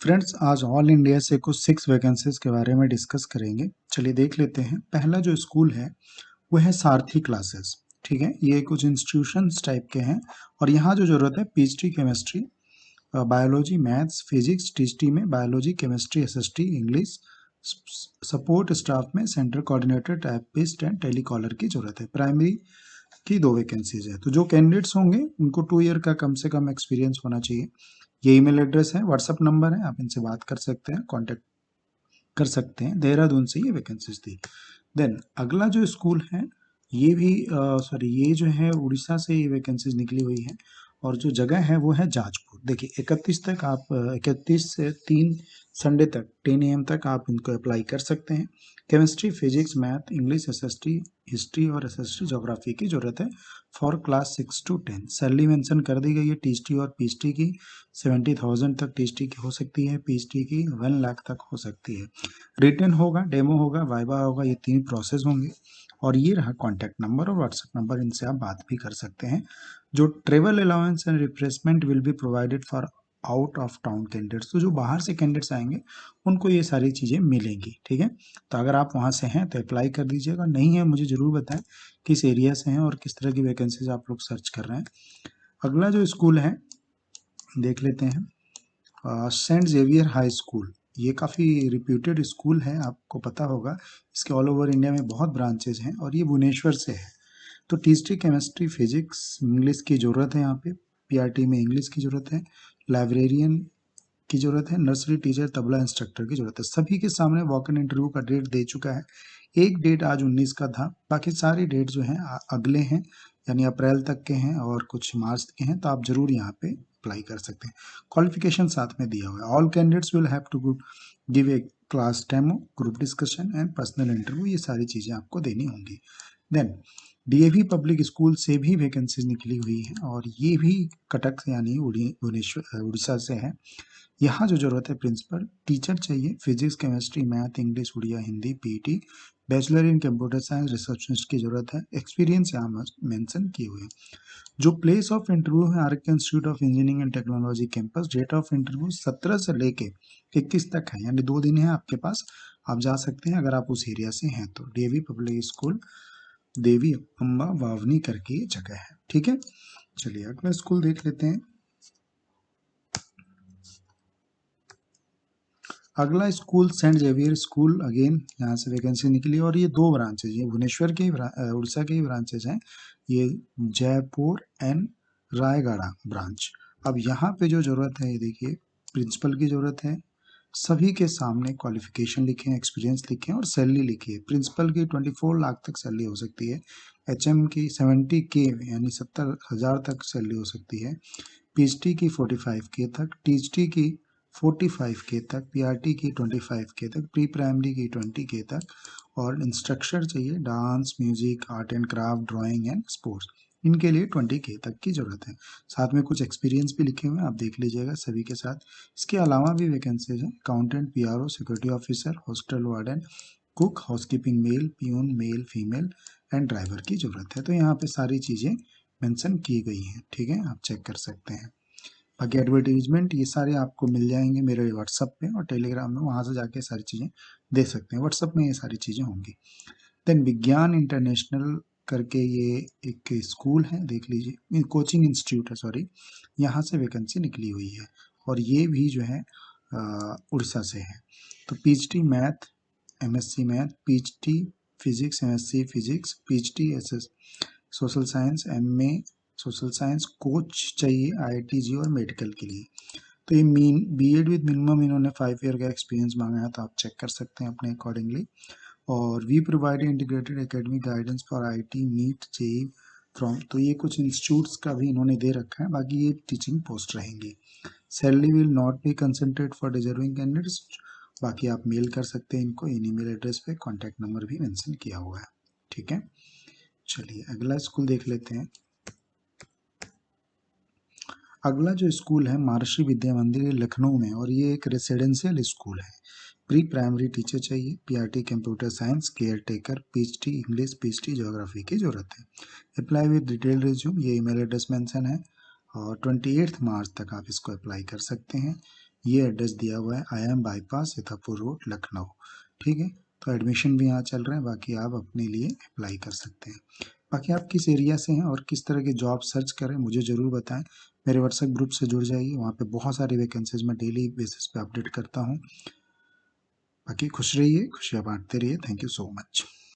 Friends, आज all India से कुछ 6 वैकेंसीज के बारे में डिस्कस करेंगे। चलिए देख लेते हैं। पहला जो स्कूल है वो है सारथी क्लासेस। ठीक है, ये कुछ इंस्टीट्यूशंस टाइप के हैं और यहाँ जो ज़रूरत है PhD chemistry, biology, maths, physics, टीएचडी में biology, chemistry, SST, English, support staff में centre coordinator, typist and telecaller की ज़रूरत है। प्राइमरी की 2 वैकेंसीज है। तो जो कैंडिडेट्स होंगे उनको 2 ईयर का कम से कम एक्सपीरियंस होना चाहिए। ये ईमेल एड्रेस है, व्हाट्सअप नंबर है, आप इनसे बात कर सकते हैं, कांटेक्ट कर सकते हैं। देहरादून से ये वैकेंसीज थी। देन अगला जो स्कूल है ये भी ये जो है उड़ीसा से ये वैकेंसीज निकली हुई है और जो जगह है वो है जाजपुर। देखिए 31 तक आप 31 से 3 संडे तक 10 AM तक आप इनको अप्लाई कर सकते हैं। Chemistry, physics, math, English, SST, history और एसएसटी ज्योग्राफी की जरूरत है for class 6 to 10। Salary mention कर दी गई है टीएसटी और पीएचडी की 70,000 तक टीएसटी की हो सकती है, पीएचडी की 1 लाख तक हो सकती है। रिटन होगा, डेमो होगा, वाइवा होगा, ये 3 प्रोसेस होंगे। और ये रहा कॉन्टैक्ट नंबर और व्हाट्सएप नंबर, इनसे आप बात भी कर सकते हैं। जो travel allowance and refreshment will be provided for out of town candidates. तो जो बाहर से कैंडिडेट्स आएंगे उनको ये सारी चीज़ें मिलेंगी। ठीक है, तो अगर आप वहाँ से हैं तो अप्लाई कर दीजिएगा, नहीं है मुझे ज़रूर बताएं किस एरिया से हैं और किस तरह की वैकेंसीज आप लोग सर्च कर रहे हैं। अगला जो स्कूल है देख लेते हैं, सेंट जेवियर हाई स्कूल। ये काफ़ी रिप्यूटेड स्कूल है, आपको पता होगा। इसके ऑल ओवर इंडिया में बहुत ब्रांचेज हैं और ये भुवनेश्वर से है। तो टीएसटी, केमिस्ट्री, फिजिक्स, इंग्लिश की ज़रूरत है। यहाँ पे पीआरटी में इंग्लिश की ज़रूरत है, लाइब्रेरियन की ज़रूरत है, नर्सरी टीचर, तबला इंस्ट्रक्टर की ज़रूरत है। सभी के सामने वॉक इन इंटरव्यू का डेट दे चुका है। एक डेट आज 19 का था, बाकी सारी डेट जो हैं अगले हैं, यानी अप्रैल तक के हैं और कुछ मार्च के हैं। तो आप जरूर यहाँ पे अप्लाई कर सकते हैं। क्वालिफिकेशन साथ में दिया हुआ है। All candidates will have to give a class demo, group discussion and personal interview, ये सारी चीज़ें आपको देनी होंगी। देन डीएवी पब्लिक स्कूल से भी वैकेंसीज निकली हुई हैं और ये भी कटक यानी भुवनेश्वर उड़ीसा से है। यहाँ जो जरूरत है प्रिंसिपल टीचर चाहिए, physics, chemistry, math, English, Odia, Hindi, PT, bachelor in computer science, receptionist की जरूरत है। एक्सपीरियंस यहाँ मेंशन किए हुए हैं। जो प्लेस ऑफ इंटरव्यू है R K institute of engineering and technology campus. Date of interview 17 से लेके 21 तक है, यानी 2 दिन है आपके पास, आप जा सकते हैं अगर आप उस एरिया से हैं तो। डीएवी पब्लिक स्कूल, देवी अम्बा वावनी करके ये जगह है। ठीक है, चलिए अगला स्कूल देख लेते हैं। अगला school saint Xavier school, again यहाँ से वैकेंसी निकली और ये 2 ब्रांचेज, ये भुवनेश्वर के उड़ीसा के ही ब्रांचेज हैं, ये जयपुर एंड रायगढ़ ब्रांच। अब यहाँ पे जो जरूरत है ये देखिए, प्रिंसिपल की जरूरत है। सभी के सामने क्वालिफिकेशन लिखे हैं, एक्सपीरियंस लिखे हैं और सैलरी लिखी है। प्रिंसिपल की 24 लाख तक सैलरी हो सकती है, एचएम की 70K यानी 70,000 तक सैलरी हो सकती है, पीएचडी की 45K तक, टीएचडी की 45K तक, पीआरटी की 25K तक, प्री प्राइमरी की 20K तक और इंस्ट्रक्टर चाहिए dance, music, art and craft, drawing and sports, इनके लिए 20K तक की जरूरत है। साथ में कुछ एक्सपीरियंस भी लिखे हुए हैं, आप देख लीजिएगा सभी के साथ। इसके अलावा भी वैकेंसीज हैं, accountant, PRO, security officer, hostel warden, cook, housekeeping male, peon male, female and driver की जरूरत है। तो यहाँ पे सारी चीज़ें मेंशन की गई हैं। ठीक है, आप चेक कर सकते हैं। बाकी एडवर्टीजमेंट ये सारे आपको मिल जाएंगे मेरे व्हाट्सअप पे और टेलीग्राम में, वहाँ से जाके सारी चीज़ें दे सकते हैं। व्हाट्सअप में ये सारी चीज़ें होंगी। देन विज्ञान इंटरनेशनल करके ये एक स्कूल है, देख लीजिए, कोचिंग इंस्टीट्यूट है, सॉरी, यहाँ से वैकेंसी निकली हुई है और ये भी जो है उड़ीसा से है। तो PhD math, MSc math, PhD physics, MSc physics, PhD SS social science, MA social science, coach चाहिए आईआईटीजी और मेडिकल के लिए। तो ये बीएड विद मिनिमम इन्होंने 5 ईयर का एक्सपीरियंस मांगा है, तो आप चेक कर सकते हैं अपने अकॉर्डिंगली। और we provide integrated academic guidance for IIT, NEET, JEE from, तो ये कुछ इंस्टीट्यूट्स का भी इन्होंने दे रखा है। बाकी ये टीचिंग पोस्ट रहेंगी। Salary will not be concentrate for deserving candidates. बाकी आप मेल कर सकते हैं इनको, इन ईमेल एड्रेस पे, कॉन्टैक्ट नंबर भी मेंशन किया हुआ है। ठीक है, चलिए अगला स्कूल देख लेते हैं। अगला जो स्कूल है महर्षि विद्या मंदिर लखनऊ में और ये एक रेसिडेंशियल स्कूल है। प्री प्राइमरी टीचर चाहिए, PRT computer science, care taker, PhD English, PhD geography की जरूरत है। अप्लाई विद डिटेल रिज्यूम, ये ईमेल एड्रेस मेंशन है और 28 मार्च तक आप इसको अप्लाई कर सकते हैं। ये एड्रेस दिया हुआ है, IIM bypass Sitapur road Lucknow. ठीक है, तो एडमिशन भी यहाँ चल रहे हैं, बाकी आप अपने लिए अप्लाई कर सकते हैं। बाकी आप किस एरिया से हैं और किस तरह के जॉब सर्च करें मुझे ज़रूर बताएं। मेरे व्हाट्सएप ग्रुप से जुड़ जाइए, वहाँ पे बहुत सारी वैकेंसीज मैं डेली बेसिस पे अपडेट करता हूँ। बाकी खुश रहिए, खुशियाँ बांटते रहिए। Thank you so much.